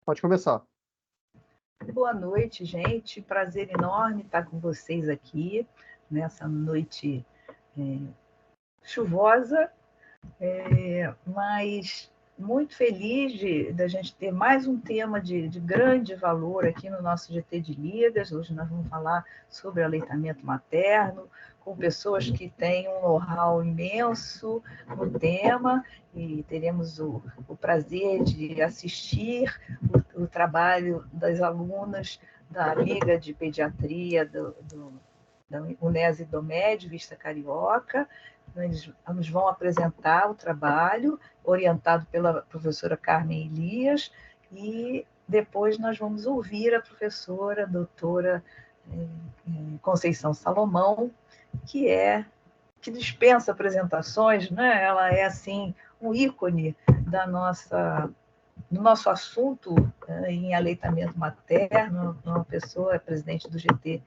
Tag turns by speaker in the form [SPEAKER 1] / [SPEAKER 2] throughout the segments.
[SPEAKER 1] Pode começar.
[SPEAKER 2] Boa noite, gente. Prazer enorme estar com vocês aqui nessa noite chuvosa, mas muito feliz da gente ter mais um tema de grande valor aqui no nosso GT de Ligas. Hoje nós vamos falar sobre aleitamento materno, com pessoas que têm um know-how imenso no tema, e teremos o prazer de assistir o trabalho das alunas da Liga de Pediatria da Unesidomed, Vista Carioca. Eles nos vão apresentar o trabalho, orientado pela professora Carmen Elias, e depois nós vamos ouvir a professora, a doutora Conceição Salomão, que dispensa apresentações, né? Ela é, assim, um ícone do nosso assunto em aleitamento materno, uma pessoa, é presidente do GT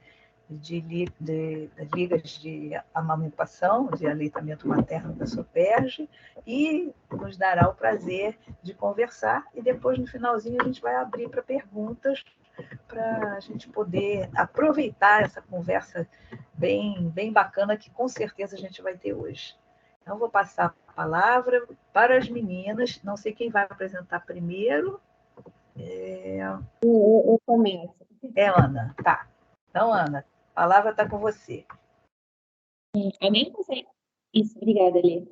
[SPEAKER 2] das ligas de amamentação, de aleitamento materno da SOPERJ, e nos dará o prazer de conversar, e depois, no finalzinho, a gente vai abrir para perguntas, para a gente poder aproveitar essa conversa bem bacana que com certeza a gente vai ter hoje. Então, vou passar a palavra para as meninas. Não sei quem vai apresentar primeiro.
[SPEAKER 3] Eu começo.
[SPEAKER 2] Ana, tá. Então, Ana, a palavra está com você.
[SPEAKER 3] Alguém consegue? Isso, obrigada, Lê.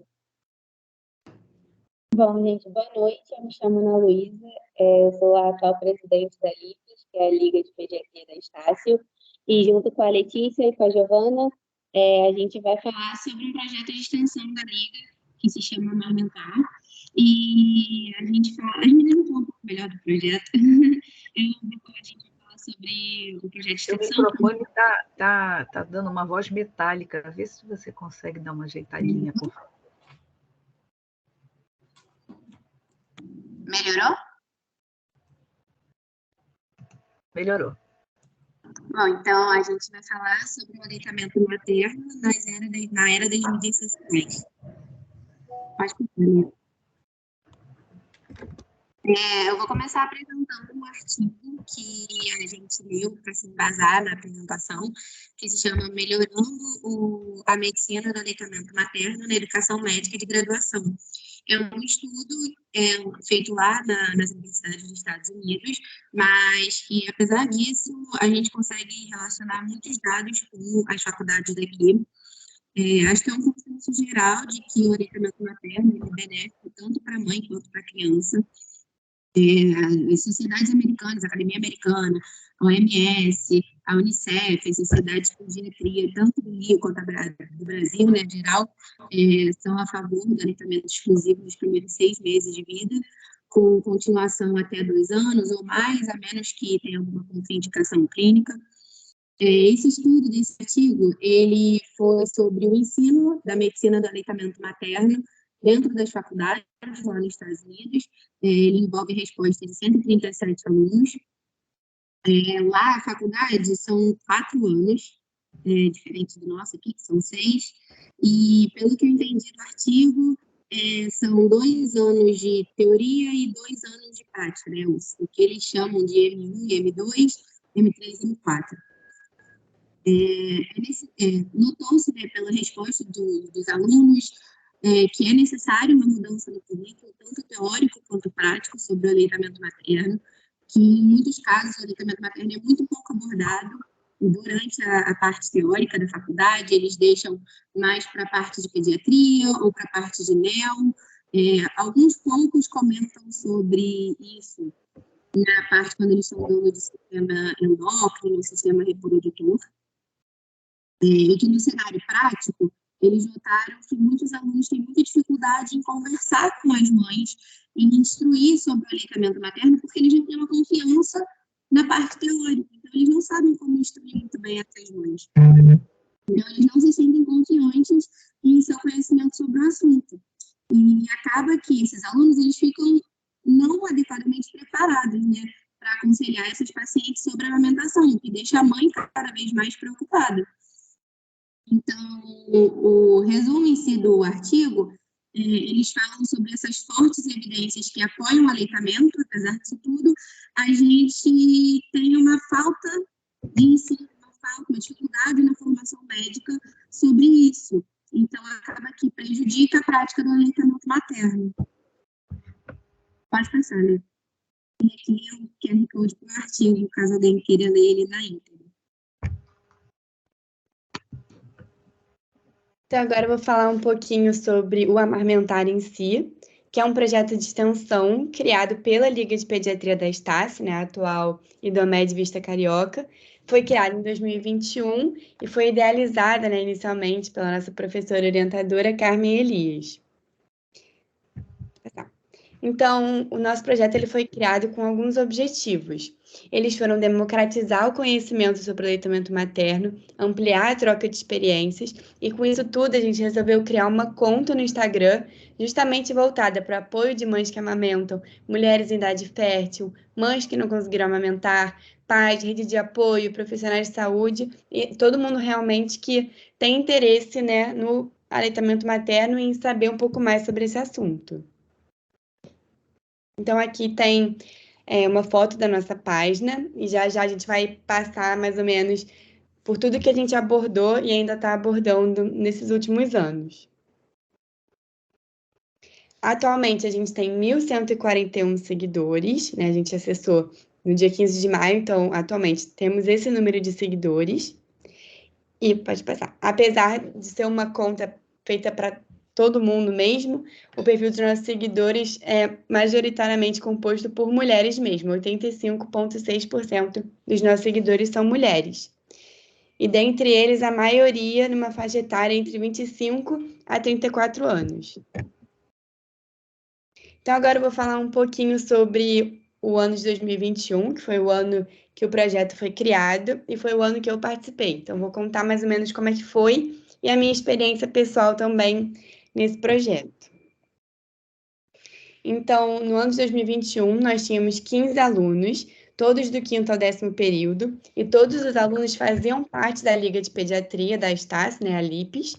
[SPEAKER 3] Bom, gente, boa noite. Eu me chamo Ana Luísa, eu sou a atual presidente da LIPES, que é a Liga de Pediatria da Estácio, e junto com a Letícia e com a Giovana, a gente vai falar sobre um projeto de extensão da Liga, que se chama Amamentar, e a gente fala, as meninas falam um pouco melhor do projeto, a gente vai falar sobre o projeto de extensão.
[SPEAKER 2] O microfone tá dando uma voz metálica, vê se você consegue dar uma ajeitadinha, por favor.
[SPEAKER 3] Melhorou?
[SPEAKER 2] Melhorou.
[SPEAKER 3] Bom, então a gente vai falar sobre o aleitamento materno na era das mídias sociais. Pode continuar. Eu vou começar apresentando um artigo que a gente leu para se embasar na apresentação, que se chama Melhorando a Medicina do Aleitamento Materno na Educação Médica de Graduação. É um estudo feito lá nas universidades dos Estados Unidos, mas que, apesar disso, a gente consegue relacionar muitos dados com as faculdades daqui. Acho que é um consenso geral de que o aleitamento materno é benéfico tanto para a mãe quanto para a criança. As sociedades americanas, a Academia Americana, a OMS, a Unicef, as sociedades de pediatria, tanto do Rio quanto do Brasil, né, em geral, são a favor do aleitamento exclusivo nos primeiros 6 meses de vida, com continuação até 2 anos ou mais, a menos que tenha alguma contraindicação clínica. Esse estudo desse artigo, ele foi sobre o ensino da medicina do aleitamento materno dentro das faculdades, lá nos Estados Unidos. Ele envolve a resposta de 137 alunos. Lá, a faculdade são 4 anos, diferente do nosso aqui, que são 6. E, pelo que eu entendi do artigo, são 2 anos de teoria e 2 anos de prática, né? O que eles chamam de M1, M2, M3 e M4. Notou-se, né, pela resposta dos alunos, que é necessário uma mudança no currículo, tanto teórico quanto prático, sobre o aleitamento materno, que em muitos casos o aleitamento materno é muito pouco abordado durante a parte teórica da faculdade, eles deixam mais para a parte de pediatria ou para a parte de neo. Alguns poucos comentam sobre isso na parte quando eles estão dando de sistema endócrino, sistema reprodutor. E que no cenário prático, eles notaram que muitos alunos têm muita dificuldade em conversar com as mães, em instruir sobre o aleitamento materno, porque eles não têm uma confiança na parte teórica. Então, eles não sabem como instruir muito bem essas mães. Então, eles não se sentem confiantes em seu conhecimento sobre o assunto. E acaba que esses alunos, eles ficam não adequadamente preparados, né, para aconselhar essas pacientes sobre a amamentação, o que deixa a mãe cada vez mais preocupada. Então, o resumo em si do artigo eles falam sobre essas fortes evidências que apoiam o aleitamento. Apesar disso tudo, a gente tem uma falta de ensino, uma dificuldade na formação médica sobre isso. Então, acaba que prejudica a prática do aleitamento materno. Pode passar, né? E aqui é o QR Code para o artigo, caso alguém queira ler ele na íntegra.
[SPEAKER 1] Então, agora eu vou falar um pouquinho sobre o Amamentar em si, que é um projeto de extensão criado pela Liga de Pediatria da Estácio, né, atual IDOMED Vista Carioca. Foi criado em 2021 e foi idealizada, né, inicialmente pela nossa professora orientadora Carmen Elias. Então, o nosso projeto ele foi criado com alguns objetivos. Eles foram democratizar o conhecimento sobre o aleitamento materno, ampliar a troca de experiências, e com isso tudo a gente resolveu criar uma conta no Instagram, justamente voltada para o apoio de mães que amamentam, mulheres em idade fértil, mães que não conseguiram amamentar, pais, rede de apoio, profissionais de saúde, e todo mundo realmente que tem interesse, né, no aleitamento materno e em saber um pouco mais sobre esse assunto. Então, aqui tem uma foto da nossa página, e já já a gente vai passar mais ou menos por tudo que a gente abordou e ainda está abordando nesses últimos anos. Atualmente, a gente tem 1.141 seguidores, né? A gente acessou no dia 15 de maio, então, atualmente, temos esse número de seguidores. E pode passar. Apesar de ser uma conta feita para todo mundo mesmo, o perfil dos nossos seguidores é majoritariamente composto por mulheres mesmo. 85,6% dos nossos seguidores são mulheres. E dentre eles, a maioria numa faixa etária entre 25 a 34 anos. Então, agora eu vou falar um pouquinho sobre o ano de 2021, que foi o ano que o projeto foi criado e foi o ano que eu participei. Então, vou contar mais ou menos como é que foi e a minha experiência pessoal também nesse projeto. Então, no ano de 2021, nós tínhamos 15 alunos, todos do 5º ao 10º período, e todos os alunos faziam parte da Liga de Pediatria da Estácio, né, a LIPES.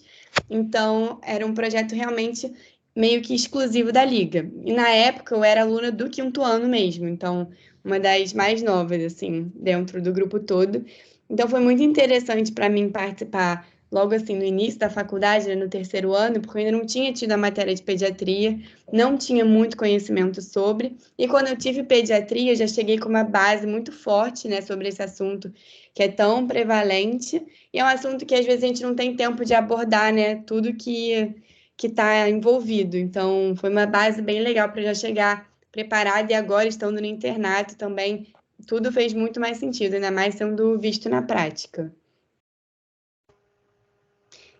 [SPEAKER 1] Então, era um projeto realmente meio que exclusivo da Liga. E na época, eu era aluna do 5º ano mesmo, então, uma das mais novas, assim, dentro do grupo todo. Então, foi muito interessante para mim participar logo assim no início da faculdade, né, no 3º ano, porque eu ainda não tinha tido a matéria de pediatria, não tinha muito conhecimento sobre, e quando eu tive pediatria, eu já cheguei com uma base muito forte, né, sobre esse assunto que é tão prevalente, e é um assunto que às vezes a gente não tem tempo de abordar, né, tudo que está envolvido. Então, foi uma base bem legal para já chegar preparada, e agora, estando no internato também, tudo fez muito mais sentido, ainda mais sendo visto na prática.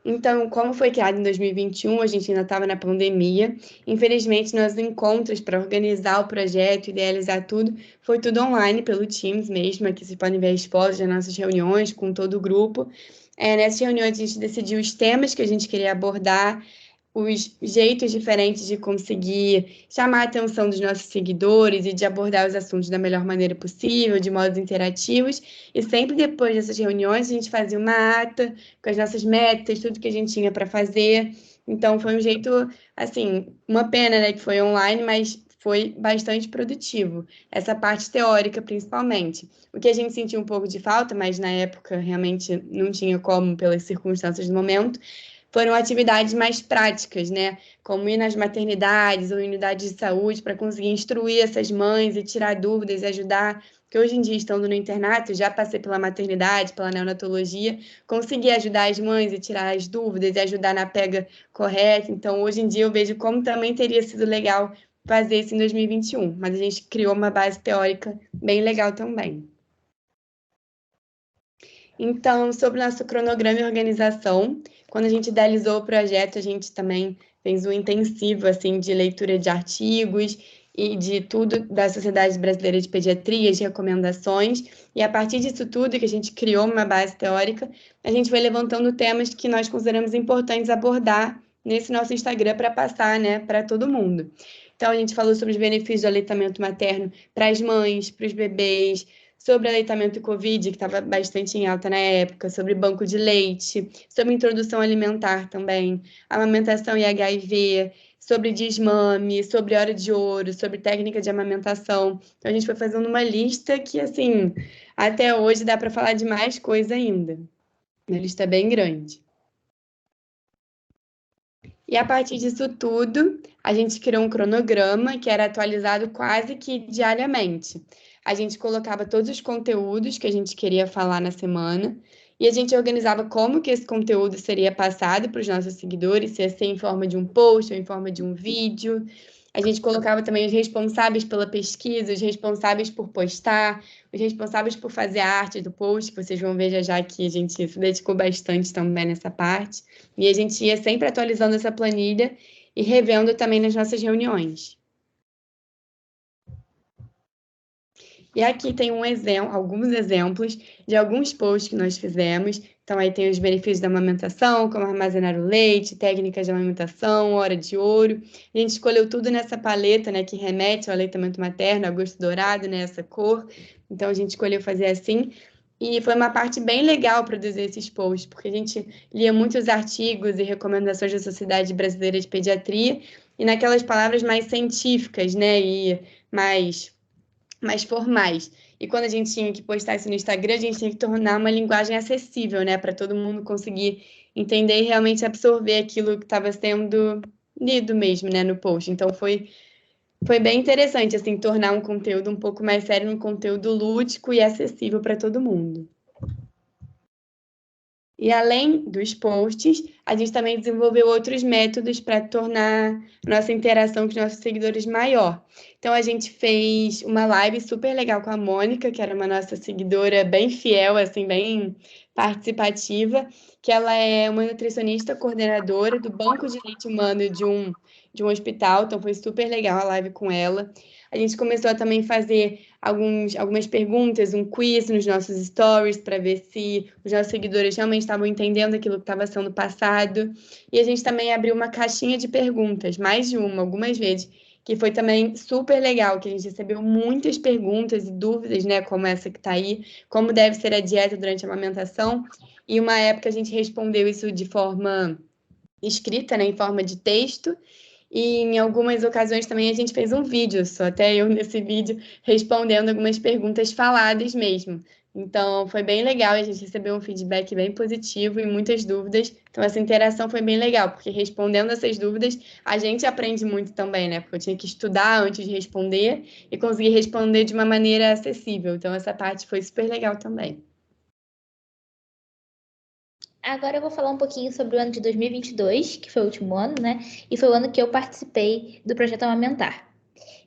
[SPEAKER 1] Então, como foi criado em 2021, a gente ainda estava na pandemia. Infelizmente, nossos encontros para organizar o projeto, idealizar tudo, foi tudo online, pelo Teams mesmo. Aqui vocês podem ver as fotos das nossas reuniões com todo o grupo. Nessas reuniões, a gente decidiu os temas que a gente queria abordar, os jeitos diferentes de conseguir chamar a atenção dos nossos seguidores e de abordar os assuntos da melhor maneira possível, de modos interativos. E sempre depois dessas reuniões, a gente fazia uma ata com as nossas metas, tudo que a gente tinha para fazer. Então, foi um jeito, assim, uma pena, né, que foi online, mas foi bastante produtivo. Essa parte teórica, principalmente. O que a gente sentiu um pouco de falta, mas na época realmente não tinha como, pelas circunstâncias do momento, foram atividades mais práticas, né? Como ir nas maternidades ou unidades de saúde para conseguir instruir essas mães e tirar dúvidas e ajudar. Que hoje em dia, estando no internato, já passei pela maternidade, pela neonatologia, consegui ajudar as mães e tirar as dúvidas e ajudar na pega correta. Então, hoje em dia, eu vejo como também teria sido legal fazer isso em 2021, mas a gente criou uma base teórica bem legal também. Então, sobre o nosso cronograma e organização, quando a gente idealizou o projeto, a gente também fez um intensivo assim, de leitura de artigos e de tudo da Sociedade Brasileira de Pediatria, de recomendações, e a partir disso tudo, que a gente criou uma base teórica, a gente foi levantando temas que nós consideramos importantes abordar nesse nosso Instagram para passar, né, para todo mundo. Então, a gente falou sobre os benefícios do aleitamento materno para as mães, para os bebês, sobre aleitamento e Covid, que estava bastante em alta na época, sobre banco de leite, sobre introdução alimentar também, amamentação e HIV, sobre desmame, sobre hora de ouro, sobre técnica de amamentação. Então, a gente foi fazendo uma lista que, assim, até hoje dá para falar de mais coisa ainda. Uma lista bem grande. E a partir disso tudo, a gente criou um cronograma que era atualizado quase que diariamente. A gente colocava todos os conteúdos que a gente queria falar na semana e a gente organizava como que esse conteúdo seria passado para os nossos seguidores, se ia ser em forma de um post ou em forma de um vídeo. A gente colocava também os responsáveis pela pesquisa, os responsáveis por postar, os responsáveis por fazer a arte do post, que vocês vão ver já já que a gente se dedicou bastante também nessa parte. E a gente ia sempre atualizando essa planilha e revendo também nas nossas reuniões. E aqui tem alguns exemplos de alguns posts que nós fizemos. Então, aí tem os benefícios da amamentação, como armazenar o leite, técnicas de amamentação, hora de ouro. A gente escolheu tudo nessa paleta, né, que remete ao aleitamento materno, ao gosto dourado, né, essa cor. Então, a gente escolheu fazer assim. E foi uma parte bem legal produzir esses posts, porque a gente lia muitos artigos e recomendações da Sociedade Brasileira de Pediatria, e naquelas palavras mais científicas, né, e mais formais. E quando a gente tinha que postar isso no Instagram, a gente tinha que tornar uma linguagem acessível, né, para todo mundo conseguir entender e realmente absorver aquilo que estava sendo lido mesmo, né, no post. Então foi bem interessante, assim, tornar um conteúdo um pouco mais sério, um conteúdo lúdico e acessível para todo mundo. E além dos posts, a gente também desenvolveu outros métodos para tornar nossa interação com os nossos seguidores maior. Então, a gente fez uma live super legal com a Mônica, que era uma nossa seguidora bem fiel, assim, bem participativa, que ela é uma nutricionista coordenadora do Banco de Leite Humano de um hospital, então foi super legal a live com ela. A gente começou a também fazer algumas perguntas, um quiz nos nossos stories para ver se os nossos seguidores realmente estavam entendendo aquilo que estava sendo passado. E a gente também abriu uma caixinha de perguntas, mais de uma, algumas vezes, que foi também super legal, que a gente recebeu muitas perguntas e dúvidas, né, como essa que está aí, como deve ser a dieta durante a amamentação. E uma época a gente respondeu isso de forma escrita, né, em forma de texto. E em algumas ocasiões também a gente fez um vídeo, só até eu nesse vídeo respondendo algumas perguntas faladas mesmo. Então foi bem legal, a gente recebeu um feedback bem positivo e muitas dúvidas. Então essa interação foi bem legal, porque respondendo essas dúvidas a gente aprende muito também, né? Porque eu tinha que estudar antes de responder e conseguir responder de uma maneira acessível. Então essa parte foi super legal também.
[SPEAKER 4] Agora eu vou falar um pouquinho sobre o ano de 2022, que foi o último ano, né? E foi o ano que eu participei do projeto Amamentar.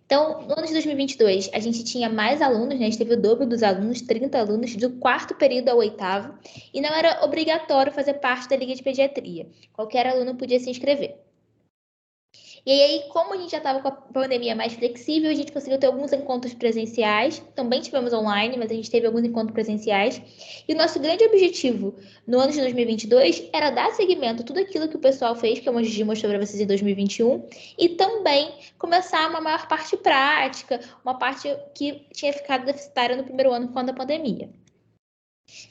[SPEAKER 4] Então, no ano de 2022, a gente tinha mais alunos, né? A gente teve o dobro dos alunos, 30 alunos, do quarto período ao oitavo, e não era obrigatório fazer parte da Liga de Pediatria. Qualquer aluno podia se inscrever. E aí, como a gente já estava com a pandemia mais flexível, a gente conseguiu ter alguns encontros presenciais. Também tivemos online, mas a gente teve alguns encontros presenciais. E o nosso grande objetivo no ano de 2022 era dar seguimento a tudo aquilo que o pessoal fez, que a Gigi mostrou para vocês em 2021, e também começar uma maior parte prática, uma parte que tinha ficado deficitária no primeiro ano por conta da pandemia.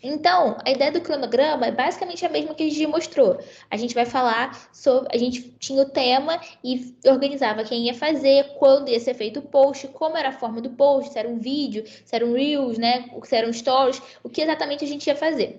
[SPEAKER 4] Então, a ideia do cronograma é basicamente a mesma que a gente mostrou. A gente vai falar sobre. A gente tinha o tema e organizava quem ia fazer, quando ia ser feito o post, como era a forma do post, se era um vídeo, se era um Reels, né? Se eram stories, o que exatamente a gente ia fazer.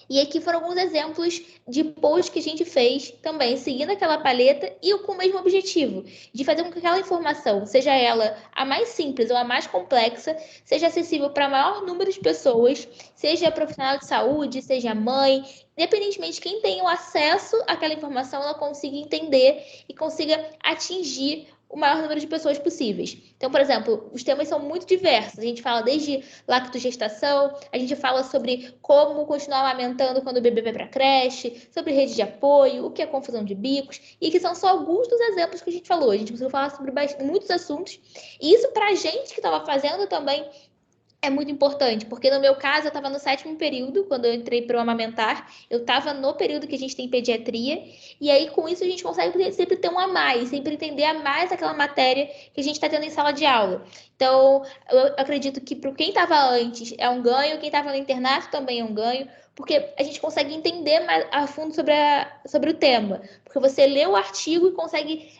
[SPEAKER 4] E aqui foram alguns exemplos de posts que a gente fez também, seguindo aquela paleta e com o mesmo objetivo, de fazer com que aquela informação, seja ela a mais simples ou a mais complexa, seja acessível para o maior número de pessoas, seja profissional de saúde, seja mãe, independentemente de quem tenha o acesso àquela informação, ela consiga entender e consiga atingir o maior número de pessoas possíveis. Então, por exemplo, os temas são muito diversos. A gente fala desde lactogestação, a gente fala sobre como continuar amamentando quando o bebê vai para a creche, sobre rede de apoio, o que é confusão de bicos, e que são só alguns dos exemplos que a gente falou. A gente conseguiu falar sobre muitos assuntos, e isso para a gente que estava fazendo também é muito importante, porque no meu caso eu estava no 7º período, quando eu entrei para o amamentar, eu estava no período que a gente tem pediatria, e aí com isso a gente consegue sempre ter um a mais, sempre entender a mais aquela matéria que a gente está tendo em sala de aula. Então, eu acredito que para quem estava antes é um ganho, quem estava no internato também é um ganho, porque a gente consegue entender mais a fundo sobre o tema, porque você lê o artigo e consegue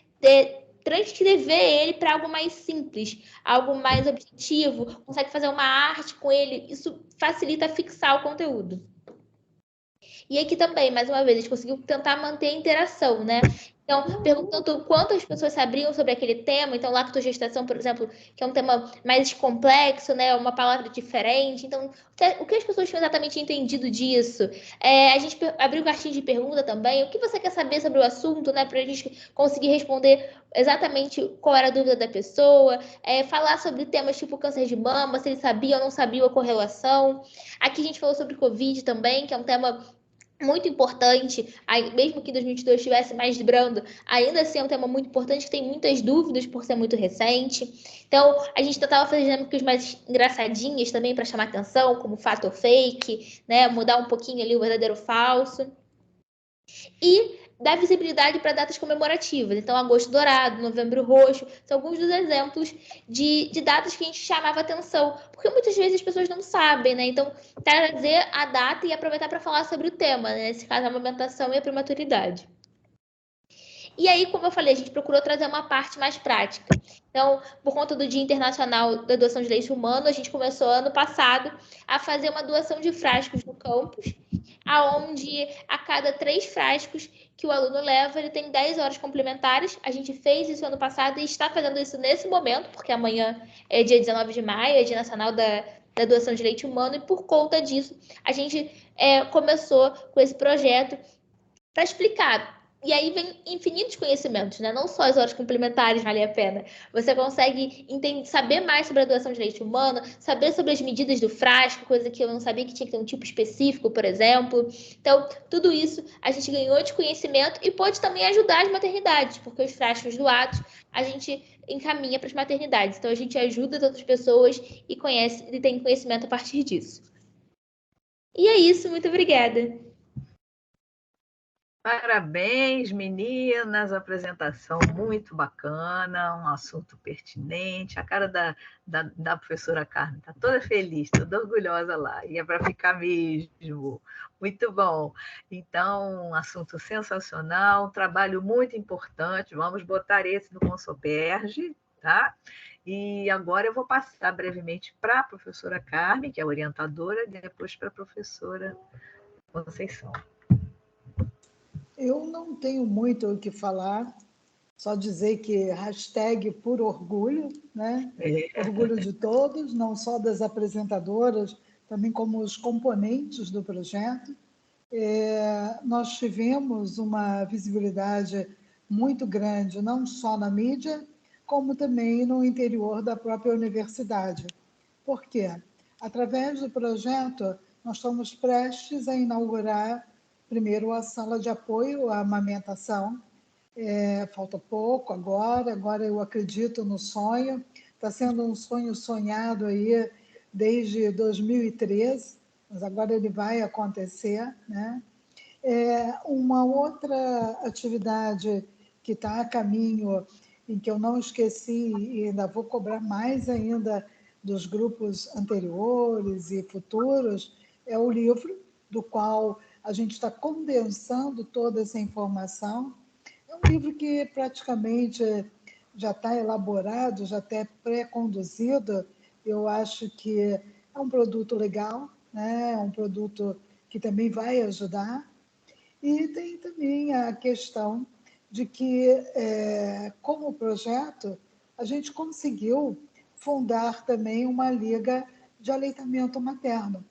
[SPEAKER 4] transcrever ele para algo mais simples, algo mais objetivo, consegue fazer uma arte com ele, isso facilita fixar o conteúdo. E aqui também, mais uma vez, a gente conseguiu tentar manter a interação, né? Então, perguntando quantas pessoas sabiam sobre aquele tema, então lactogestação, por exemplo, que é um tema mais complexo, né? Uma palavra diferente. Então, o que as pessoas tinham exatamente entendido disso? A gente abriu caixinha de pergunta também. O que você quer saber sobre o assunto, né? Para a gente conseguir responder exatamente qual era a dúvida da pessoa. Falar sobre temas tipo câncer de mama, se ele sabia ou não sabia a correlação. Aqui a gente falou sobre Covid também, que é um tema muito importante, mesmo que 2022 estivesse mais brando, ainda assim é um tema muito importante, que tem muitas dúvidas por ser muito recente. Então, a gente tentava fazer dinâmicas mais engraçadinhas também para chamar atenção, como fato ou fake, né? Mudar um pouquinho ali o verdadeiro ou falso. E dar visibilidade para datas comemorativas. Então, agosto dourado, novembro roxo, são alguns dos exemplos de datas que a gente chamava atenção. Porque muitas vezes as pessoas não sabem, né? Então, trazer a data e aproveitar para falar sobre o tema, né? Nesse caso, a amamentação e a prematuridade. E aí, como eu falei, a gente procurou trazer uma parte mais prática. Então, por conta do Dia Internacional da Doação de Leite Humano, a gente começou ano passado a fazer uma doação de frascos no campus, aonde a cada 3 frascos que o aluno leva, ele tem 10 horas complementares. A gente fez isso ano passado e está fazendo isso nesse momento, porque amanhã é dia 19 de maio, é Dia Nacional da Doação de Leite Humano, e por conta disso, a gente começou com esse projeto para explicar. E aí vem infinitos conhecimentos, né? Não só as horas complementares valem a pena. Você consegue saber mais sobre a doação de leite humano, saber sobre as medidas do frasco, coisa que eu não sabia que tinha que ter um tipo específico, por exemplo. Então, tudo isso a gente ganhou de conhecimento e pode também ajudar as maternidades, porque os frascos doados a gente encaminha para as maternidades. Então, a gente ajuda as outras pessoas e tem conhecimento a partir disso. E é isso, muito obrigada.
[SPEAKER 2] Parabéns, meninas, apresentação muito bacana, um assunto pertinente, a cara da professora Carmen está toda feliz, toda orgulhosa lá, e é para ficar mesmo, muito bom. Então, um assunto sensacional, um trabalho muito importante, vamos botar esse no Consoperge, tá? E agora eu vou passar brevemente para a professora Carmen, que é orientadora, e depois para a professora Conceição.
[SPEAKER 5] Eu não tenho muito o que falar, só dizer que hashtag por orgulho, né? Orgulho de todos, não só das apresentadoras, também como os componentes do projeto. Nós tivemos uma visibilidade muito grande, não só na mídia, como também no interior da própria universidade. Por quê? Através do projeto, nós estamos prestes a inaugurar primeiro a sala de apoio à amamentação. Falta pouco agora eu acredito no sonho, está sendo um sonho sonhado aí desde 2013, mas agora ele vai acontecer, né? Uma outra atividade que está a caminho e que eu não esqueci e ainda vou cobrar mais ainda dos grupos anteriores e futuros é o livro, do qual a gente está condensando toda essa informação. É um livro que praticamente já está elaborado, já está pré-conduzido. Eu acho que é um produto legal, né? É um produto que também vai ajudar. E tem também a questão de que, como projeto, a gente conseguiu fundar também uma liga de aleitamento materno.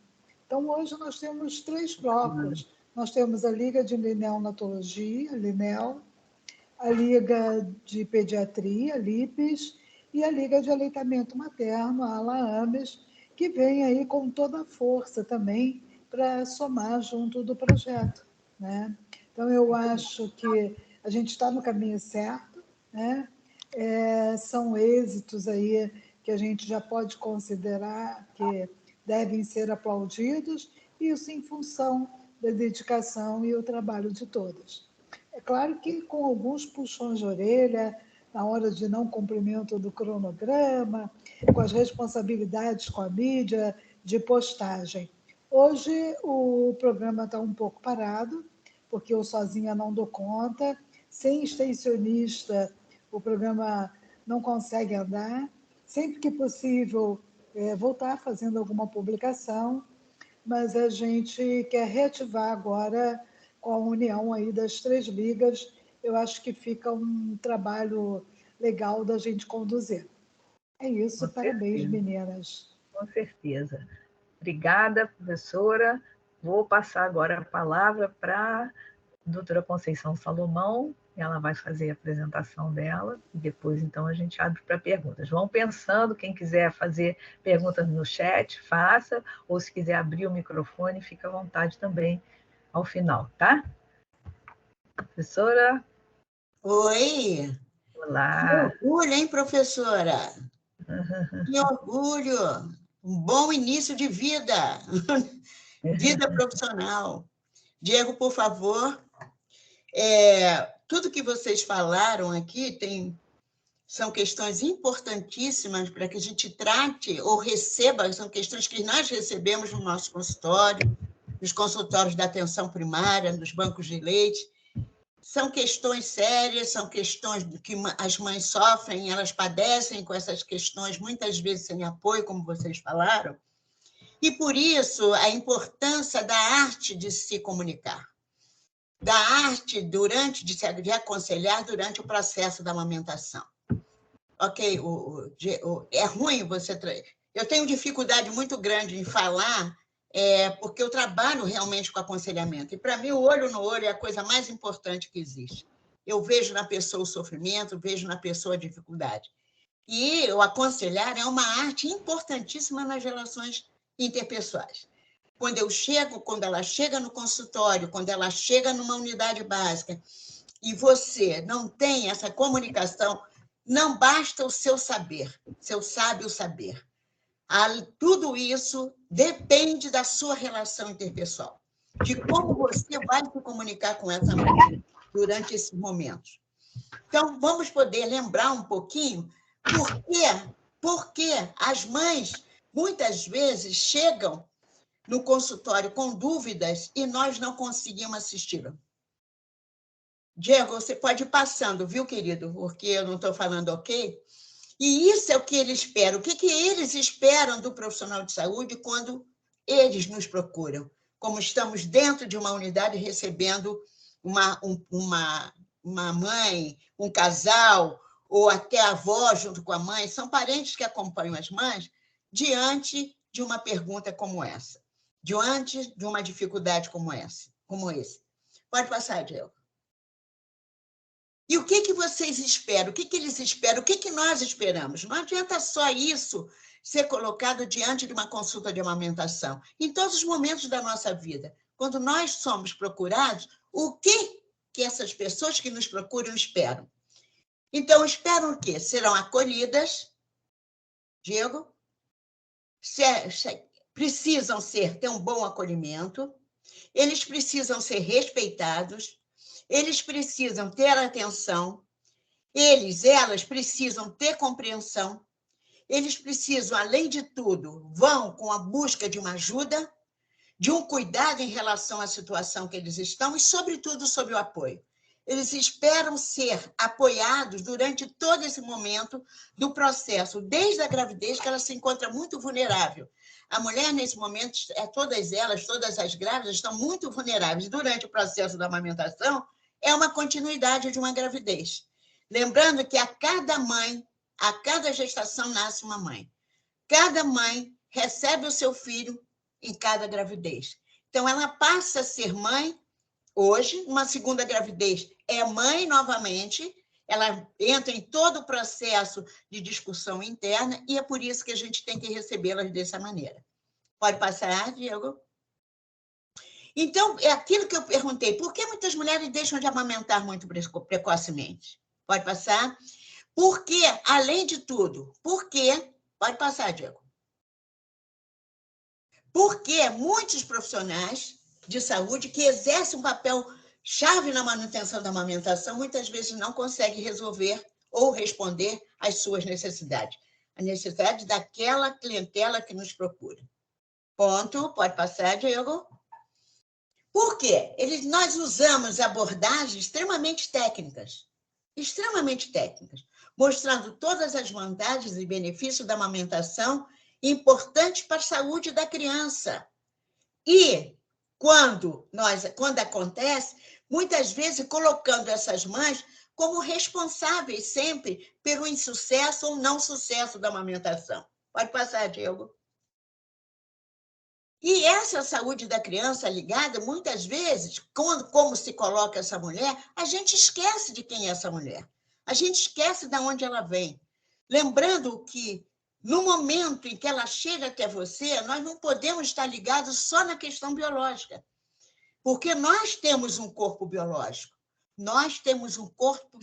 [SPEAKER 5] Então, hoje nós temos 3 blocos. Nós temos a Liga de Neonatologia, Linel, a Liga de Pediatria, LIPES, e a Liga de Aleitamento Materno, a ALAAMES, que vem aí com toda a força também para somar junto do projeto, né? Então, eu acho que a gente está no caminho certo, né? São êxitos aí que a gente já pode considerar que devem ser aplaudidos, isso em função da dedicação e o trabalho de todas. É claro que com alguns puxões de orelha, na hora de não cumprimento do cronograma, com as responsabilidades com a mídia, de postagem. Hoje o programa está um pouco parado, porque eu sozinha não dou conta, sem extensionista o programa não consegue andar, sempre que possível vou estar fazendo alguma publicação, mas a gente quer reativar agora com a união aí das 3 ligas, eu acho que fica um trabalho legal da gente conduzir. É isso, parabéns, meninas.
[SPEAKER 2] Com certeza. Obrigada, professora. Vou passar agora a palavra para a doutora Conceição Salomão, ela vai fazer a apresentação dela, e depois, então, a gente abre para perguntas. Vão pensando, quem quiser fazer perguntas no chat, faça, ou se quiser abrir o microfone, fica à vontade também ao final, tá? Professora?
[SPEAKER 6] Oi!
[SPEAKER 2] Olá!
[SPEAKER 6] Que orgulho, hein, professora? Que orgulho! Um bom início de vida, vida profissional. Diego, por favor, tudo que vocês falaram aqui são questões importantíssimas para que a gente trate ou receba, são questões que nós recebemos no nosso consultório, nos consultórios da atenção primária, nos bancos de leite. São questões sérias, são questões que as mães sofrem, elas padecem com essas questões, muitas vezes sem apoio, como vocês falaram, e, por isso, a importância da arte de se comunicar, da arte de aconselhar durante o processo da amamentação. Ok, é ruim você... Eu tenho dificuldade muito grande em falar, porque eu trabalho realmente com aconselhamento. E, para mim, o olho no olho é a coisa mais importante que existe. Eu vejo na pessoa o sofrimento, vejo na pessoa a dificuldade. E o aconselhar é uma arte importantíssima nas relações interpessoais. Quando ela chega no consultório, quando ela chega numa unidade básica, e você não tem essa comunicação, não basta o seu saber, seu sábio saber. Tudo isso depende da sua relação interpessoal, de como você vai se comunicar com essa mulher durante esses momentos. Então, vamos poder lembrar um pouquinho por que as mães, muitas vezes, chegam no consultório com dúvidas e nós não conseguimos assisti-las. Diego, você pode ir passando, viu, querido? Porque eu não estou falando ok. E isso é o que eles esperam. O que eles esperam do profissional de saúde quando eles nos procuram? Como estamos dentro de uma unidade recebendo uma mãe, um casal, ou até a avó junto com a mãe, são parentes que acompanham as mães diante de uma pergunta como essa, diante de uma dificuldade como esse. Pode passar, Diego. E o que vocês esperam? O que eles esperam? O que nós esperamos? Não adianta só isso ser colocado diante de uma consulta de amamentação. Em todos os momentos da nossa vida, quando nós somos procurados, o que essas pessoas que nos procuram esperam? Então, esperam o quê? Serão acolhidas, Diego? Precisam ter um bom acolhimento, eles precisam ser respeitados, eles precisam ter atenção, elas precisam ter compreensão, eles precisam, além de tudo, vão com a busca de uma ajuda, de um cuidado em relação à situação que eles estão e, sobretudo, sobre o apoio. Eles esperam ser apoiados durante todo esse momento do processo, desde a gravidez, que ela se encontra muito vulnerável. A mulher, nesse momento, todas as grávidas estão muito vulneráveis. Durante o processo da amamentação, é uma continuidade de uma gravidez. Lembrando que a cada gestação nasce uma mãe. Cada mãe recebe o seu filho em cada gravidez. Então, ela passa a ser mãe hoje, numa segunda gravidez, é mãe novamente, ela entra em todo o processo de discussão interna e é por isso que a gente tem que recebê-las dessa maneira. Pode passar, Diego? Então, é aquilo que eu perguntei, por que muitas mulheres deixam de amamentar muito precocemente? Pode passar? Porque, além de tudo, porque Pode passar, Diego. Porque muitos profissionais de saúde que exercem um papel chave na manutenção da amamentação, muitas vezes não conseguem resolver ou responder às suas necessidades. A necessidade daquela clientela que nos procura. Ponto. Pode passar, Diego. Por quê? Nós usamos abordagens extremamente técnicas, mostrando todas as vantagens e benefícios da amamentação importantes para a saúde da criança. E, quando acontece, muitas vezes colocando essas mães como responsáveis sempre pelo insucesso ou não sucesso da amamentação. Pode passar, Diego. E essa saúde da criança ligada, muitas vezes, como se coloca essa mulher, a gente esquece de quem é essa mulher. A gente esquece de onde ela vem. Lembrando que, no momento em que ela chega até você, nós não podemos estar ligados só na questão biológica. Porque nós temos um corpo biológico, nós temos um corpo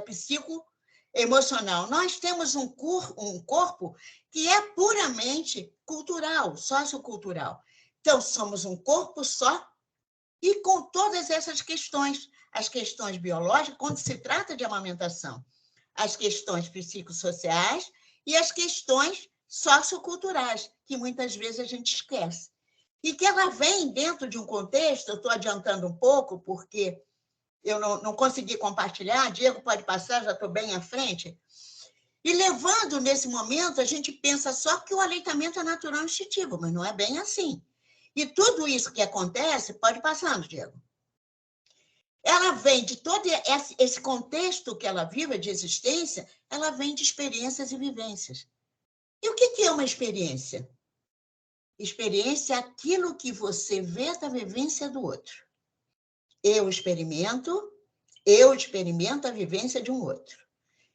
[SPEAKER 6] psicoemocional, nós temos um corpo que é puramente cultural, sociocultural. Então, somos um corpo só e com todas essas questões, as questões biológicas, quando se trata de amamentação, as questões psicossociais e as questões socioculturais, que muitas vezes a gente esquece. E que ela vem dentro de um contexto, eu estou adiantando um pouco, porque eu não consegui compartilhar, Diego pode passar, já estou bem à frente, e levando nesse momento, a gente pensa só que o aleitamento é natural instintivo, mas não é bem assim. E tudo isso que acontece, pode passar, Diego. Ela vem de todo esse contexto que ela vive de existência, ela vem de experiências e vivências. E o que é uma experiência? Experiência é aquilo que você vê da vivência do outro. Eu experimento a vivência de um outro.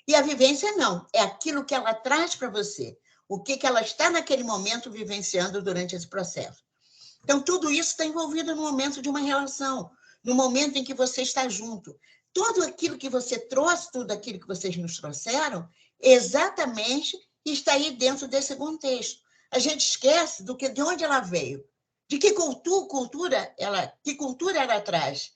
[SPEAKER 6] E a vivência não, é aquilo que ela traz para você, o que ela está naquele momento vivenciando durante esse processo. Então, tudo isso está envolvido no momento de uma relação, no momento em que você está junto. Tudo aquilo que você trouxe, tudo aquilo que vocês nos trouxeram, exatamente está aí dentro desse contexto. A gente esquece de onde ela veio, de que cultura ela traz,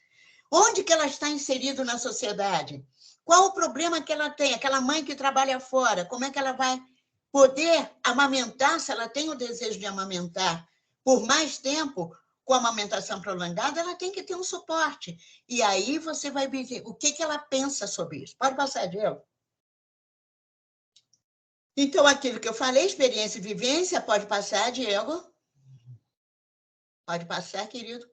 [SPEAKER 6] onde que ela está inserida na sociedade, qual o problema que ela tem, aquela mãe que trabalha fora, como é que ela vai poder amamentar, se ela tem o desejo de amamentar por mais tempo, com a amamentação prolongada, ela tem que ter um suporte. E aí você vai ver o que ela pensa sobre isso. Pode passar, Diego. Então, aquilo que eu falei, experiência e vivência, pode passar, Diego? Pode passar, querido.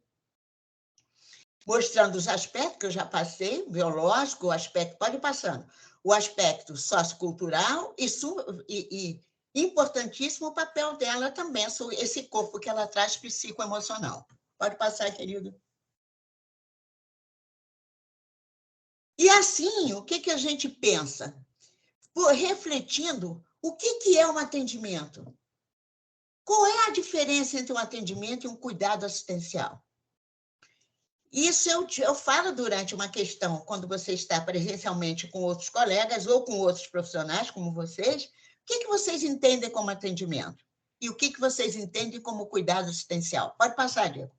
[SPEAKER 6] Mostrando os aspectos que eu já passei, biológico, o aspecto, pode ir passando. O aspecto sociocultural e importantíssimo o papel dela também, esse corpo que ela traz psicoemocional. Pode passar, querido. E assim, o que a gente pensa? Refletindo, o que é um atendimento? Qual é a diferença entre um atendimento e um cuidado assistencial? Isso eu falo durante uma questão, quando você está presencialmente com outros colegas ou com outros profissionais, como vocês, o que vocês entendem como atendimento? E o que vocês entendem como cuidado assistencial? Pode passar, Diego.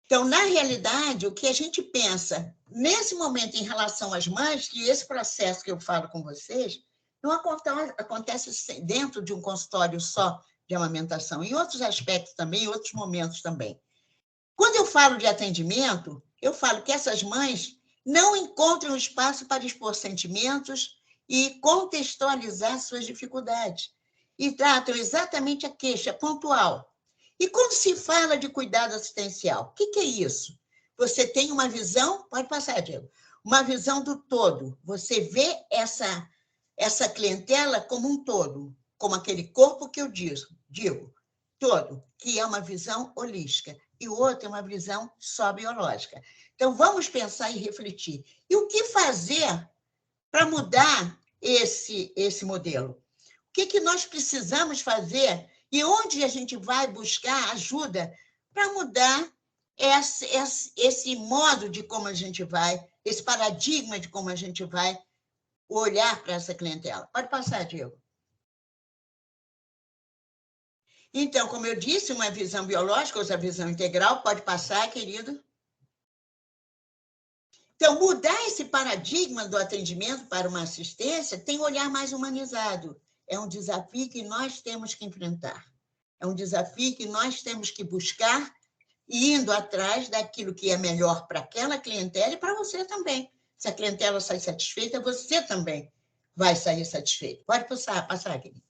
[SPEAKER 6] Então, na realidade, o que a gente pensa nesse momento em relação às mães, que esse processo que eu falo com vocês, não acontece dentro de um consultório só de amamentação, em outros aspectos também, em outros momentos também. Quando eu falo de atendimento, eu falo que essas mães não encontram espaço para expor sentimentos e contextualizar suas dificuldades, e tratam exatamente a queixa pontual. E quando se fala de cuidado assistencial, o que é isso? Você tem uma visão, pode passar, Diego, uma visão do todo. Você vê essa clientela como um todo, como aquele corpo que eu digo, todo, que é uma visão holística, e o outro é uma visão só biológica. Então, vamos pensar e refletir. E o que fazer para mudar esse modelo? O que nós precisamos fazer e onde a gente vai buscar ajuda para mudar esse modo de como a gente vai, esse paradigma de como a gente vai olhar para essa clientela? Pode passar, Diego. Então, como eu disse, uma visão biológica, ou a visão integral, pode passar, querido? Então, mudar esse paradigma do atendimento para uma assistência tem um olhar mais humanizado. É um desafio que nós temos que enfrentar. É um desafio que nós temos que buscar, indo atrás daquilo que é melhor para aquela clientela e para você também. Se a clientela sai satisfeita, você também vai sair satisfeito. Pode passar querido.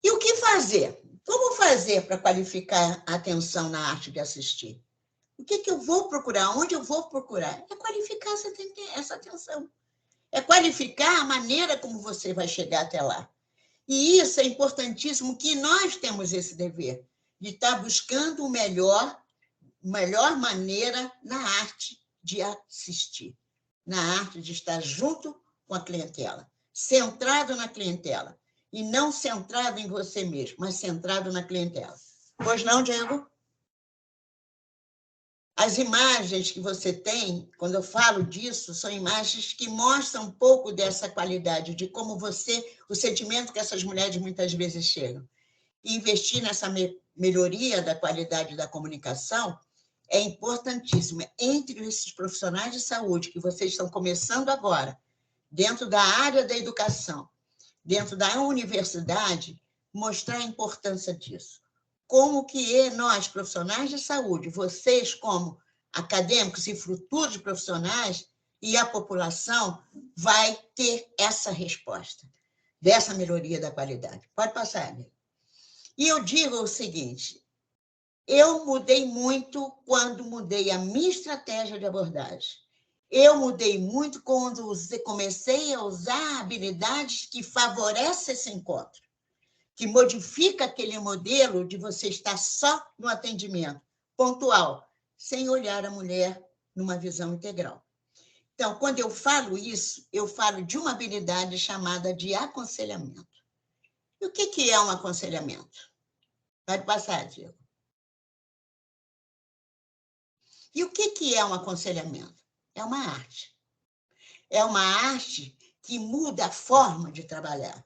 [SPEAKER 6] E o que fazer? Como fazer para qualificar a atenção na arte de assistir? O que eu vou procurar? Onde eu vou procurar? É qualificar essa atenção. É qualificar a maneira como você vai chegar até lá. E isso é importantíssimo, que nós temos esse dever de estar buscando melhor maneira na arte de assistir, na arte de estar junto com a clientela, centrado na clientela, e não centrado em você mesmo, mas centrado na clientela. Pois não, Diego? As imagens que você tem, quando eu falo disso, são imagens que mostram um pouco dessa qualidade, de como o sentimento que essas mulheres muitas vezes chegam. E investir nessa melhoria da qualidade da comunicação é importantíssimo. Entre esses profissionais de saúde que vocês estão começando agora, dentro da área da educação, dentro da universidade, mostrar a importância disso. Como que nós, profissionais de saúde, vocês como acadêmicos e futuros profissionais, e a população vai ter essa resposta, dessa melhoria da qualidade. Pode passar, amiga. E eu digo o seguinte, eu mudei muito quando mudei a minha estratégia de abordagem. Eu mudei muito quando comecei a usar habilidades que favorecem esse encontro, que modifica aquele modelo de você estar só no atendimento pontual, sem olhar a mulher numa visão integral. Então, quando eu falo isso, eu falo de uma habilidade chamada de aconselhamento. E o que é um aconselhamento? Pode passar, Diego. E o que é um aconselhamento? É uma arte. É uma arte que muda a forma de trabalhar.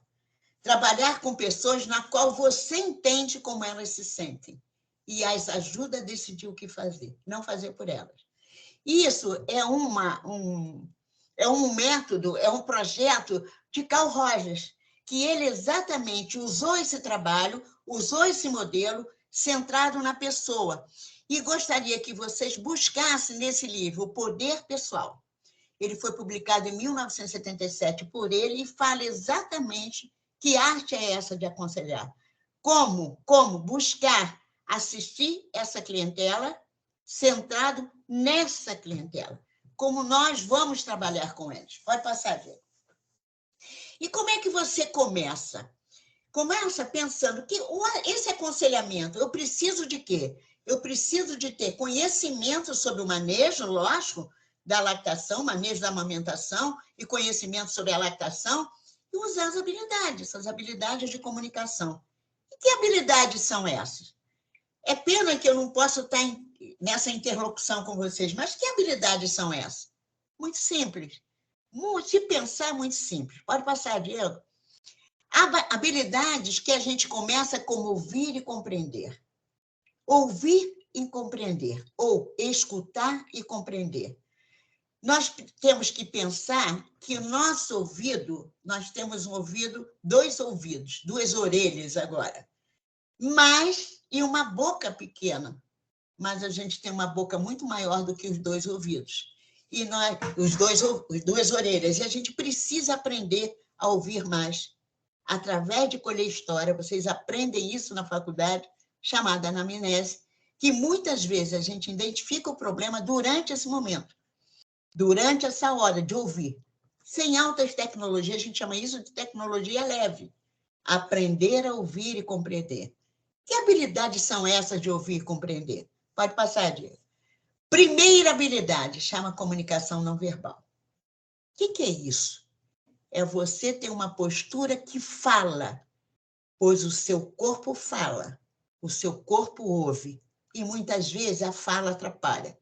[SPEAKER 6] Trabalhar com pessoas na qual você entende como elas se sentem e as ajuda a decidir o que fazer, não fazer por elas. Isso é um método, é um projeto de Carl Rogers, que ele exatamente usou esse trabalho, usou esse modelo centrado na pessoa. E gostaria que vocês buscassem nesse livro, O Poder Pessoal. Ele foi publicado em 1977 por ele e fala exatamente que arte é essa de aconselhar. Como buscar assistir essa clientela centrado nessa clientela. Como nós vamos trabalhar com eles. Pode passar, Diego. E como é que você começa? Começa pensando que esse aconselhamento, eu preciso de quê? Eu preciso de ter conhecimento sobre o manejo, lógico, da lactação, manejo da amamentação e conhecimento sobre a lactação, e usar as habilidades de comunicação. E que habilidades são essas? É pena que eu não posso estar nessa interlocução com vocês, mas que habilidades são essas? Muito simples. Se pensar, muito simples. Pode passar, Diego. Habilidades que a gente começa como ouvir e compreender. Ouvir e compreender, ou escutar e compreender. Nós temos que pensar que o nosso ouvido, nós temos um ouvido, 2 ouvidos, 2 orelhas agora, e uma boca pequena, mas a gente tem uma boca muito maior do que os 2 ouvidos, e as 2 orelhas, e a gente precisa aprender a ouvir mais. Através de colher história, vocês aprendem isso na faculdade, chamada anamnese, que muitas vezes a gente identifica o problema durante esse momento, durante essa hora de ouvir. Sem altas tecnologias, a gente chama isso de tecnologia leve. Aprender a ouvir e compreender. Que habilidades são essas de ouvir e compreender? Pode passar, Diego. Primeira habilidade, chama comunicação não verbal. O que é isso? É você ter uma postura que fala, pois o seu corpo fala, o seu corpo ouve, e muitas vezes a fala atrapalha.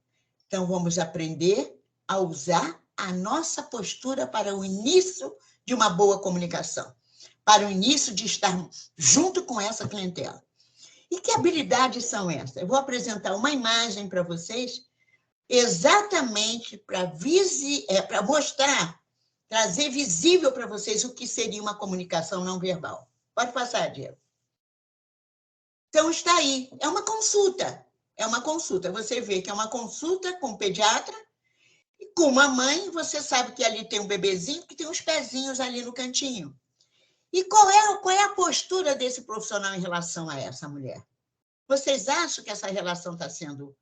[SPEAKER 6] Então, vamos aprender a usar a nossa postura para o início de uma boa comunicação. para o início de estar junto com essa clientela. E que habilidades são essas? Eu vou apresentar uma imagem para vocês, exatamente para mostrar, trazer visível para vocês o que seria uma comunicação não verbal. Pode passar, Diego. Então, está aí. É uma consulta. É uma consulta. Você vê que é uma consulta com o pediatra e com uma mãe. Você sabe que ali tem um bebezinho que tem uns pezinhos ali no cantinho. E qual é a postura desse profissional em relação a essa mulher? Vocês acham que essa relação está sendo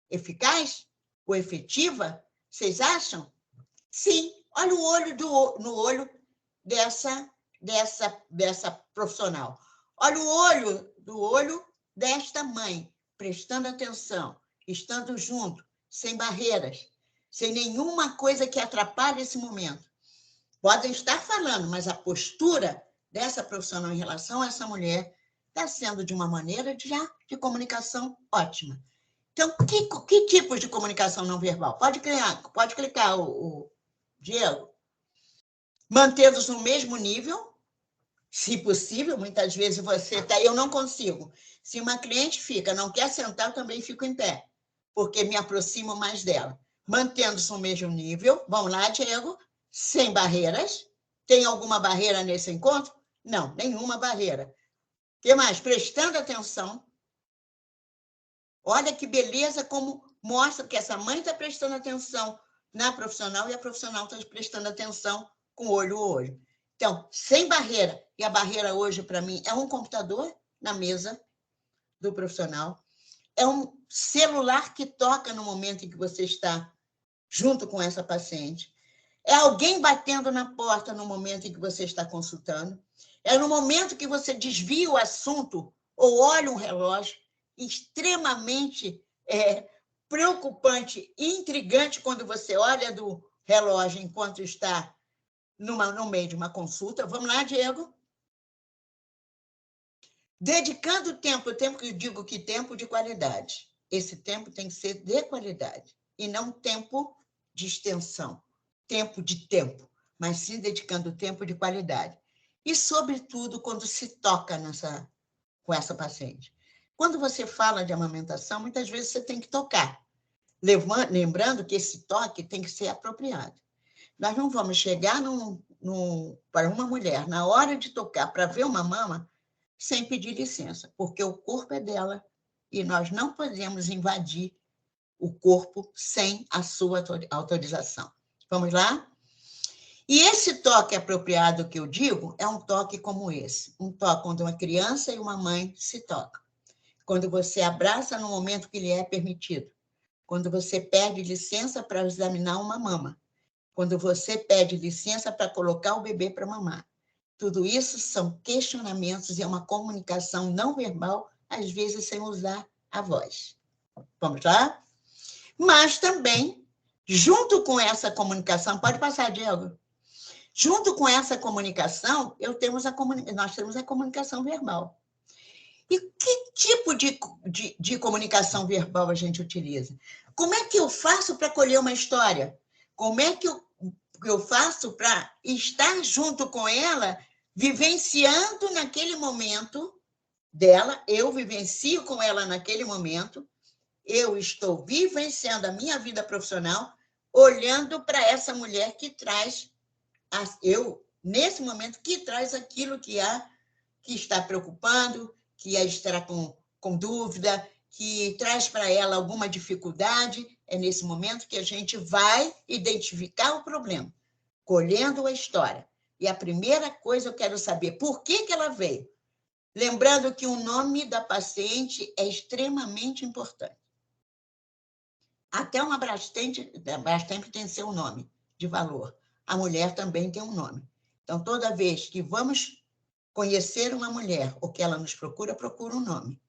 [SPEAKER 6] eficaz ou efetiva? Vocês acham? Sim. Olha o olho no olho dessa profissional. Olha o olho desta mãe, prestando atenção, estando junto, sem barreiras, sem nenhuma coisa que atrapalhe esse momento. Podem estar falando, mas a postura dessa profissional em relação a essa mulher está sendo de uma maneira de comunicação ótima. Então, que tipos de comunicação não verbal? Pode clicar o Diego. Mantê-los no mesmo nível, se possível. Muitas vezes você está, eu não consigo. Se uma cliente não quer sentar, eu também fico em pé, porque me aproximo mais dela. Mantendo-se no mesmo nível. Vamos lá, Diego. Sem barreiras. Tem alguma barreira nesse encontro? Não, nenhuma barreira. O que mais? Prestando atenção. Olha que beleza, como mostra que essa mãe está prestando atenção na profissional e a profissional está prestando atenção com olho a olho. Então, sem barreira. E a barreira hoje, para mim, é um computador na mesa do profissional. É um celular que toca no momento em que você está junto com essa paciente. É alguém batendo na porta no momento em que você está consultando. É no momento que você desvia o assunto ou olha um relógio, extremamente preocupante e intrigante quando você olha do relógio enquanto está no meio de uma consulta. Vamos lá, Diego. Dedicando tempo que eu digo que tempo de qualidade. Esse tempo tem que ser de qualidade e não tempo de extensão, tempo de tempo, mas sim dedicando tempo de qualidade. E, sobretudo, quando se toca com essa paciente. Quando você fala de amamentação, muitas vezes você tem que tocar, lembrando que esse toque tem que ser apropriado. Nós não vamos chegar para uma mulher, na hora de tocar, para ver uma mama, sem pedir licença, porque o corpo é dela e nós não podemos invadir o corpo sem a sua autorização. Vamos lá? E esse toque apropriado que eu digo é um toque como esse, um toque quando uma criança e uma mãe se tocam, quando você abraça no momento que lhe é permitido, quando você pede licença para examinar uma mama, quando você pede licença para colocar o bebê para mamar. Tudo isso são questionamentos e é uma comunicação não verbal, às vezes sem usar a voz. Vamos lá? Mas também, junto com essa comunicação, pode passar, Diego. Junto com essa comunicação, nós temos a comunicação verbal. E que tipo de comunicação verbal a gente utiliza? Como é que eu faço para colher uma história? Como é que eu faço para estar junto com ela, vivenciando naquele momento dela, eu vivencio com ela naquele momento, eu estou vivenciando a minha vida profissional, olhando para essa mulher que traz, nesse momento, que traz aquilo que está preocupando, que a está com dúvida, que traz para ela alguma dificuldade. É nesse momento que a gente vai identificar o problema, colhendo a história. E a primeira coisa eu quero saber, por que ela veio? Lembrando que o nome da paciente é extremamente importante. Até uma Brastemp tem seu nome de valor. A mulher também tem um nome. Então, toda vez que vamos conhecer uma mulher, ou que ela nos procura um nome.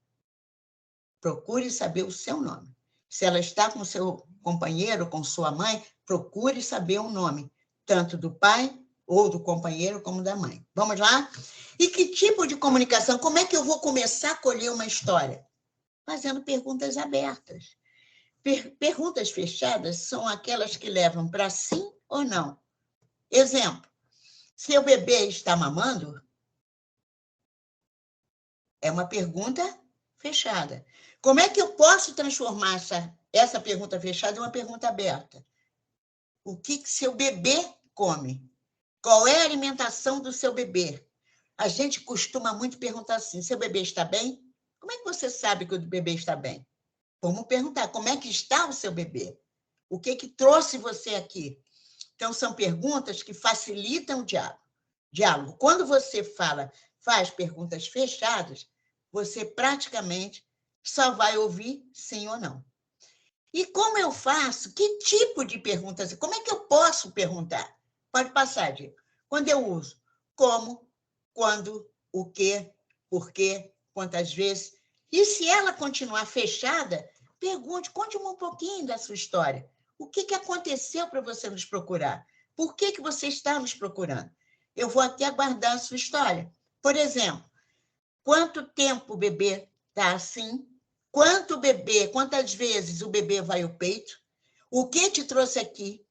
[SPEAKER 6] Procure saber o seu nome. Se ela está com seu companheiro, com sua mãe, procure saber o nome, tanto do pai ou do companheiro como da mãe. Vamos lá? E que tipo de comunicação? Como é que eu vou começar a colher uma história? Fazendo perguntas abertas. Perguntas fechadas são aquelas que levam para sim ou não. Exemplo, seu bebê está mamando? É uma pergunta fechada. Como é que eu posso transformar essa pergunta fechada em uma pergunta aberta? O que seu bebê come? Qual é a alimentação do seu bebê? A gente costuma muito perguntar assim, seu bebê está bem? Como é que você sabe que o bebê está bem? Vamos perguntar, como é que está o seu bebê? O que trouxe você aqui? Então, são perguntas que facilitam o diálogo. Quando você faz perguntas fechadas, você praticamente só vai ouvir sim ou não. E como eu faço? Que tipo de perguntas? Como é que eu posso perguntar? Pode passar, Diego. Quando eu uso como, quando, o quê, por quê, quantas vezes. E se ela continuar fechada, pergunte, conte-me um pouquinho da sua história. O que aconteceu para você nos procurar? Por que você está nos procurando? Eu vou aqui aguardar a sua história. Por exemplo, quanto tempo o bebê está assim? Quantas vezes o bebê vai ao peito? O que te trouxe aqui?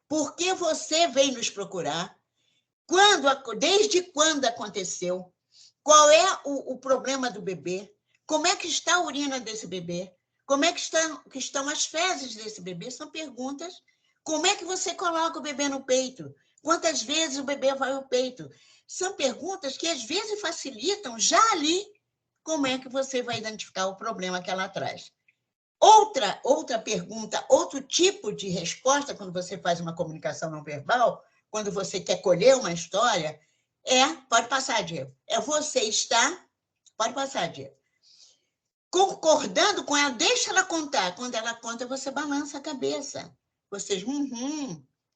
[SPEAKER 6] Por que você veio nos procurar? Desde quando aconteceu? Qual é o problema do bebê? Como é que está a urina desse bebê? Como é que estão as fezes desse bebê? São perguntas. Como é que você coloca o bebê no peito? Quantas vezes o bebê vai ao peito? São perguntas que, às vezes, facilitam já ali como é que você vai identificar o problema que ela traz. Outra pergunta, outro tipo de resposta, quando você faz uma comunicação não verbal, quando você quer colher uma história, pode passar, Diego, você está, pode passar, Diego, concordando com ela, deixa ela contar. Quando ela conta, você balança a cabeça. Vocês,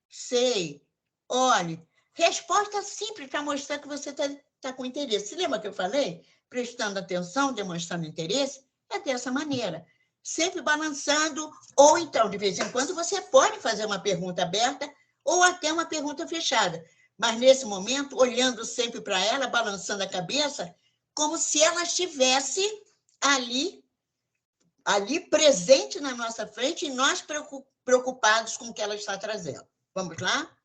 [SPEAKER 6] sei, olhe. Resposta simples para mostrar que você está com interesse. Se lembra que eu falei? Prestando atenção, demonstrando interesse, é dessa maneira. Sempre balançando, ou então, de vez em quando, você pode fazer uma pergunta aberta ou até uma pergunta fechada. Mas, nesse momento, olhando sempre para ela, balançando a cabeça, como se ela estivesse ali presente na nossa frente e nós preocupados com o que ela está trazendo. Vamos lá?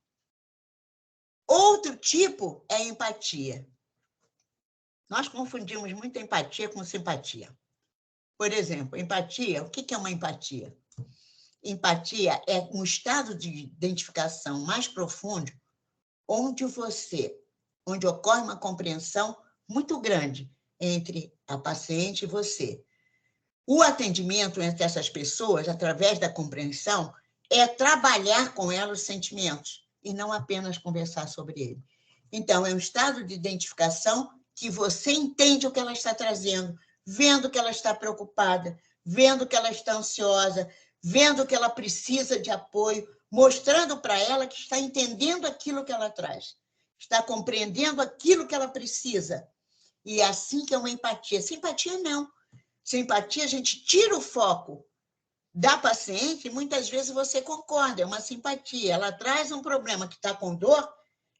[SPEAKER 6] Outro tipo é empatia. Nós confundimos muito empatia com simpatia. Por exemplo, empatia, o que é uma empatia? Empatia é um estado de identificação mais profundo onde ocorre uma compreensão muito grande entre a paciente e você. O atendimento entre essas pessoas, através da compreensão, é trabalhar com elas os sentimentos e não apenas conversar sobre ele. Então, é um estado de identificação que você entende o que ela está trazendo, vendo que ela está preocupada, vendo que ela está ansiosa, vendo que ela precisa de apoio, mostrando para ela que está entendendo aquilo que ela traz, está compreendendo aquilo que ela precisa. E é assim que é uma empatia. Simpatia, não. Simpatia, a gente tira o foco da paciente e muitas vezes você concorda, é uma simpatia. Ela traz um problema que está com dor,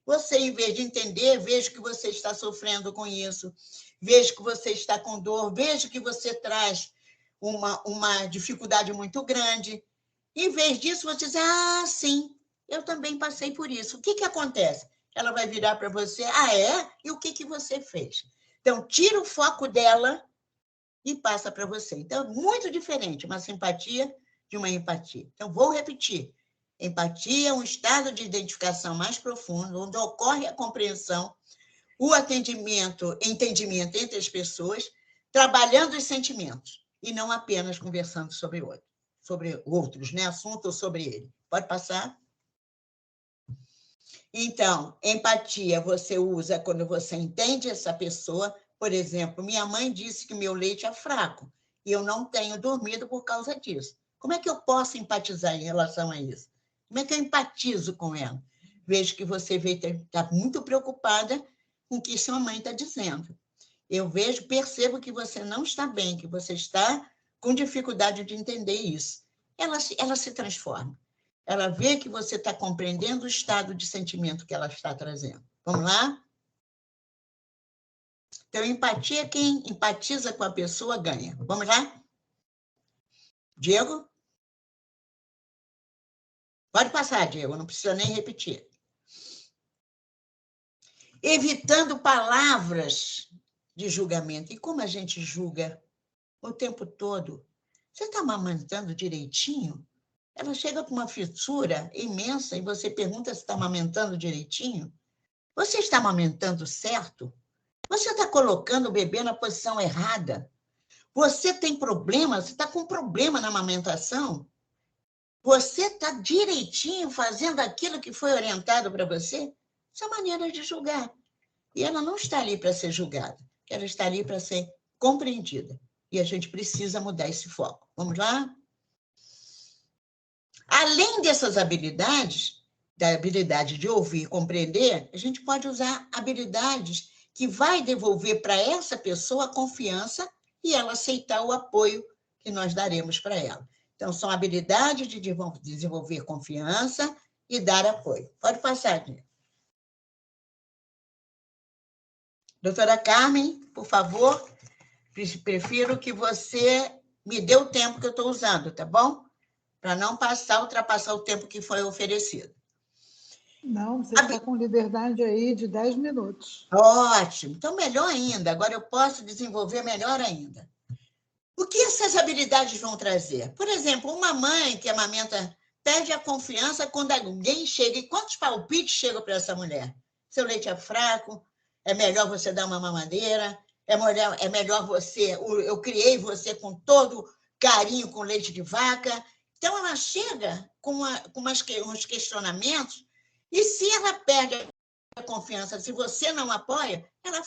[SPEAKER 6] você, em vez de entender, vejo que você está sofrendo com isso, vejo que você está com dor, vejo que você traz uma dificuldade muito grande. Em vez disso, você diz, sim, eu também passei por isso. O que acontece? Ela vai virar para você, é? E o que você fez? Então, tira o foco dela e passa para você. Então, é muito diferente uma simpatia de uma empatia. Então, vou repetir. Empatia é um estado de identificação mais profundo, onde ocorre a compreensão, o entendimento entre as pessoas, trabalhando os sentimentos, e não apenas conversando sobre outros, né? Assunto sobre ele. Pode passar? Então, empatia você usa quando você entende essa pessoa. Por exemplo, minha mãe disse que meu leite é fraco e eu não tenho dormido por causa disso. Como é que eu posso empatizar em relação a isso? Como é que eu empatizo com ela? Vejo que você está muito preocupada com o que sua mãe está dizendo. Eu percebo que você não está bem, que você está com dificuldade de entender isso. Ela se transforma. Ela vê que você está compreendendo o estado de sentimento que ela está trazendo. Vamos lá? Então, empatia, quem empatiza com a pessoa ganha. Vamos lá? Diego? Pode passar, Diego, não precisa nem repetir. Evitando palavras de julgamento. E como a gente julga o tempo todo? Você está amamentando direitinho? Ela chega com uma fissura imensa e você pergunta se está amamentando direitinho? Você está amamentando certo? Você está colocando o bebê na posição errada? Você tem problema? Você está com problema na amamentação? Você está direitinho fazendo aquilo que foi orientado para você? Essa é a maneira de julgar. E ela não está ali para ser julgada, ela está ali para ser compreendida. E a gente precisa mudar esse foco. Vamos lá? Além dessas habilidades, da habilidade de ouvir e compreender, a gente pode usar habilidades que vai devolver para essa pessoa a confiança e ela aceitar o apoio que nós daremos para ela. Então, são habilidades de desenvolver confiança e dar apoio. Pode passar, Dina. Doutora Carmen, por favor, prefiro que você me dê o tempo que eu estou usando, tá bom? Para não ultrapassar o tempo que foi oferecido.
[SPEAKER 5] Não, você está com liberdade aí de 10 minutos.
[SPEAKER 6] Ótimo. Então, melhor ainda. Agora eu posso desenvolver melhor ainda. O que essas habilidades vão trazer? Por exemplo, uma mãe que amamenta perde a confiança quando alguém chega. E quantos palpites chegam para essa mulher? Seu leite é fraco, é melhor você dar uma mamadeira, é melhor você... Eu criei você com todo carinho com leite de vaca. Então, ela chega com uns questionamentos e se ela perde a confiança, se você não apoia, ela